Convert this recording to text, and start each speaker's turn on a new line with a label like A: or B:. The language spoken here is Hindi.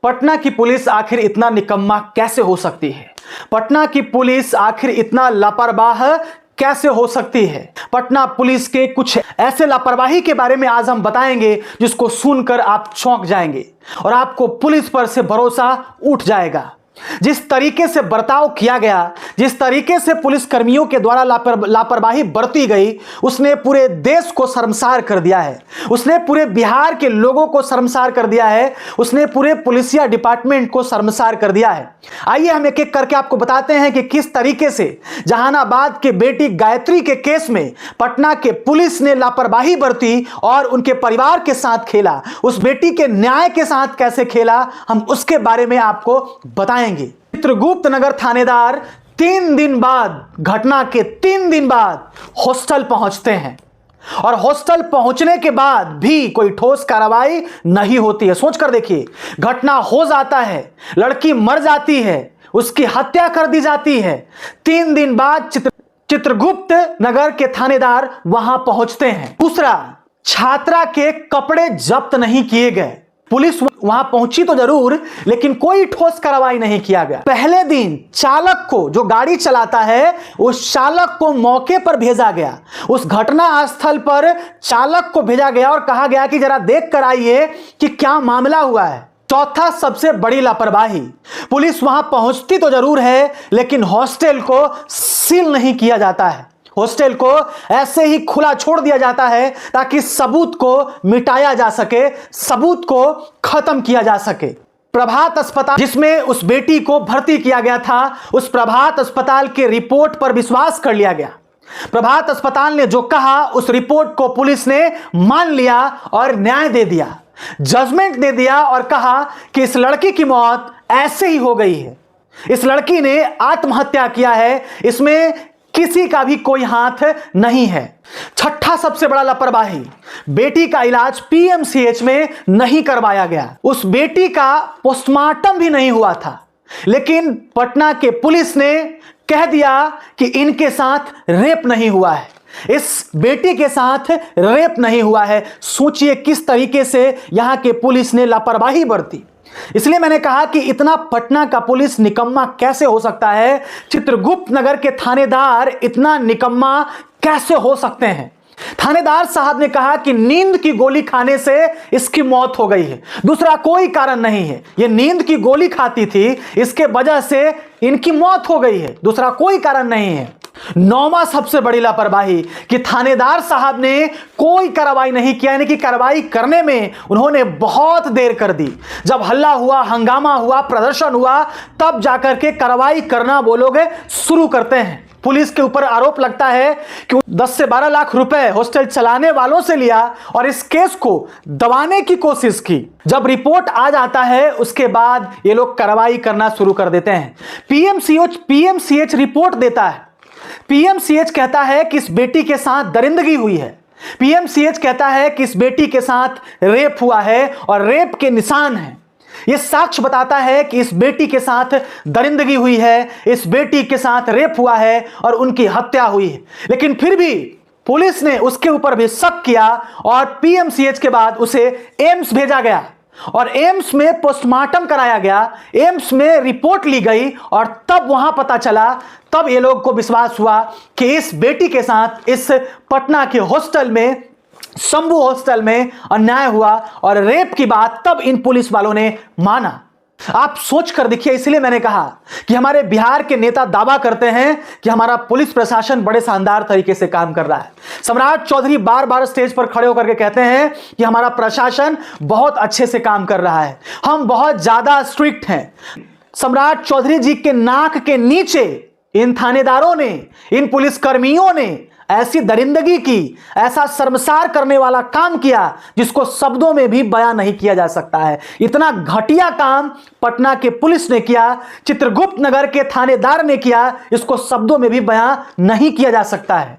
A: पटना की पुलिस आखिर इतना निकम्मा कैसे हो सकती है? पटना की पुलिस आखिर इतना लापरवाह कैसे हो सकती है? पटना पुलिस के कुछ ऐसे लापरवाही के बारे में आज हम बताएंगे जिसको सुनकर आप चौंक जाएंगे और आपको पुलिस पर से भरोसा उठ जाएगा। जिस तरीके से बर्ताव किया गया, जिस तरीके से पुलिस कर्मियों के द्वारा लापरवाही बरती गई, उसने पूरे देश को शर्मसार कर दिया है। उसने पूरे बिहार के लोगों को शर्मसार कर दिया है। उसने पूरे पुलिसिया डिपार्टमेंट को शर्मसार कर दिया है। आइए हम एक एक करके आपको बताते हैं कि किस तरीके से जहानाबाद के बेटी गायत्री के केस में पटना के पुलिस ने लापरवाही बरती और उनके परिवार के साथ खेला, उस बेटी के न्याय के साथ कैसे खेला, हम उसके बारे में आपको बताएंगे। चित्रगुप्त नगर थानेदार 3 दिन बाद, घटना के 3 दिन बाद हॉस्टल पहुंचते हैं और हॉस्टल पहुंचने के बाद भी कोई ठोस कार्रवाई नहीं होती है। सोचकर देखिए, घटना हो जाता है, लड़की मर जाती है, उसकी हत्या कर दी जाती है। 3 दिन बाद चित्रगुप्त नगर के थानेदार वहां पहुंचते हैं। दूसरा, छात्रा के कपड़े जब्त नहीं किए गए। पुलिस वहां पहुंची तो जरूर, लेकिन कोई ठोस कार्रवाई नहीं किया गया। पहले दिन चालक को, जो गाड़ी चलाता है, उस चालक को मौके पर भेजा गया। उस घटना स्थल पर चालक को भेजा गया और कहा गया कि जरा देख कर आइए कि क्या मामला हुआ है। चौथा, सबसे बड़ी लापरवाही, पुलिस वहां पहुंचती तो जरूर है, लेकिन हॉस्टल को सील नहीं किया जाता है। हॉस्टल को ऐसे ही खुला छोड़ दिया जाता है ताकि सबूत को मिटाया जा सके, सबूत को खत्म किया जा सके। प्रभात अस्पताल, जिसमें उस बेटी को भर्ती किया गया था, उस प्रभात अस्पताल के रिपोर्ट पर विश्वास कर लिया गया। प्रभात अस्पताल ने जो कहा, उस रिपोर्ट को पुलिस ने मान लिया और न्याय दे दिया, जजमेंट दे दिया और कहा कि इस लड़की की मौत ऐसे ही हो गई है, इस लड़की ने आत्महत्या किया है, इसमें किसी का भी कोई हाथ नहीं है। छठा सबसे बड़ा लापरवाही, बेटी का इलाज पीएमसीएच में नहीं करवाया गया। उस बेटी का पोस्टमार्टम भी नहीं हुआ था, लेकिन पटना के पुलिस ने कह दिया कि इनके साथ रेप नहीं हुआ है, इस बेटी के साथ रेप नहीं हुआ है। सोचिए किस तरीके से यहां के पुलिस ने लापरवाही बरती। इसलिए मैंने कहा कि इतना पटना का पुलिस निकम्मा कैसे हो सकता है? चित्रगुप्त नगर के थानेदार इतना निकम्मा कैसे हो सकते हैं? थानेदार साहब ने कहा कि नींद की गोली खाने से इसकी मौत हो गई है, दूसरा कोई कारण नहीं है। ये नींद की गोली खाती थी, इसके वजह से इनकी मौत हो गई है, दूसरा कोई कारण नहीं है। 9वां सबसे बड़ी लापरवाही कि थानेदार साहब ने कोई कार्रवाई नहीं किया, यानी कि कार्रवाई करने में उन्होंने बहुत देर कर दी। जब हल्ला हुआ, हंगामा हुआ, प्रदर्शन हुआ, तब जाकर के कार्रवाई करना वो लोग शुरू करते हैं। पुलिस के ऊपर आरोप लगता है कि 10 से 12 लाख रुपए हॉस्टल चलाने वालों से लिया और इस केस को दबाने की कोशिश की। जब रिपोर्ट आ जाता है, उसके बाद ये लोग कार्रवाई करना शुरू कर देते हैं। पीएमसीएच रिपोर्ट देता है। पीएमसीएच कहता है कि इस बेटी के साथ दरिंदगी हुई है। पीएमसीएच कहता है कि इस बेटी के साथ रेप हुआ है और रेप के निशान हैं। यह साक्ष्य बताता है कि इस बेटी के साथ दरिंदगी हुई है, इस बेटी के साथ रेप हुआ है और उनकी हत्या हुई है। लेकिन फिर भी पुलिस ने उसके ऊपर भी शक किया और पीएमसीएच के बाद उसे एम्स भेजा गया और एम्स में पोस्टमार्टम कराया गया, एम्स में रिपोर्ट ली गई और तब वहां पता चला, तब ये लोग को विश्वास हुआ कि इस बेटी के साथ इस पटना के हॉस्टल में, शंभू हॉस्टल में अन्याय हुआ और रेप की बात तब इन पुलिस वालों ने माना। आप सोच कर देखिए, इसलिए मैंने कहा कि हमारे बिहार के नेता दावा करते हैं कि हमारा पुलिस प्रशासन बड़े शानदार तरीके से काम कर रहा है। सम्राट चौधरी बार बार स्टेज पर खड़े होकर के कहते हैं कि हमारा प्रशासन बहुत अच्छे से काम कर रहा है, हम बहुत ज्यादा स्ट्रिक्ट हैं। सम्राट चौधरी जी के नाक के नीचे इन थानेदारों ने, इन पुलिसकर्मियों ने ऐसी दरिंदगी की, ऐसा शर्मसार करने वाला काम किया जिसको शब्दों में भी बयां नहीं किया जा सकता है। इतना घटिया काम पटना के पुलिस ने किया, चित्रगुप्त नगर के थानेदार ने किया, इसको शब्दों में भी बयां नहीं किया जा सकता है।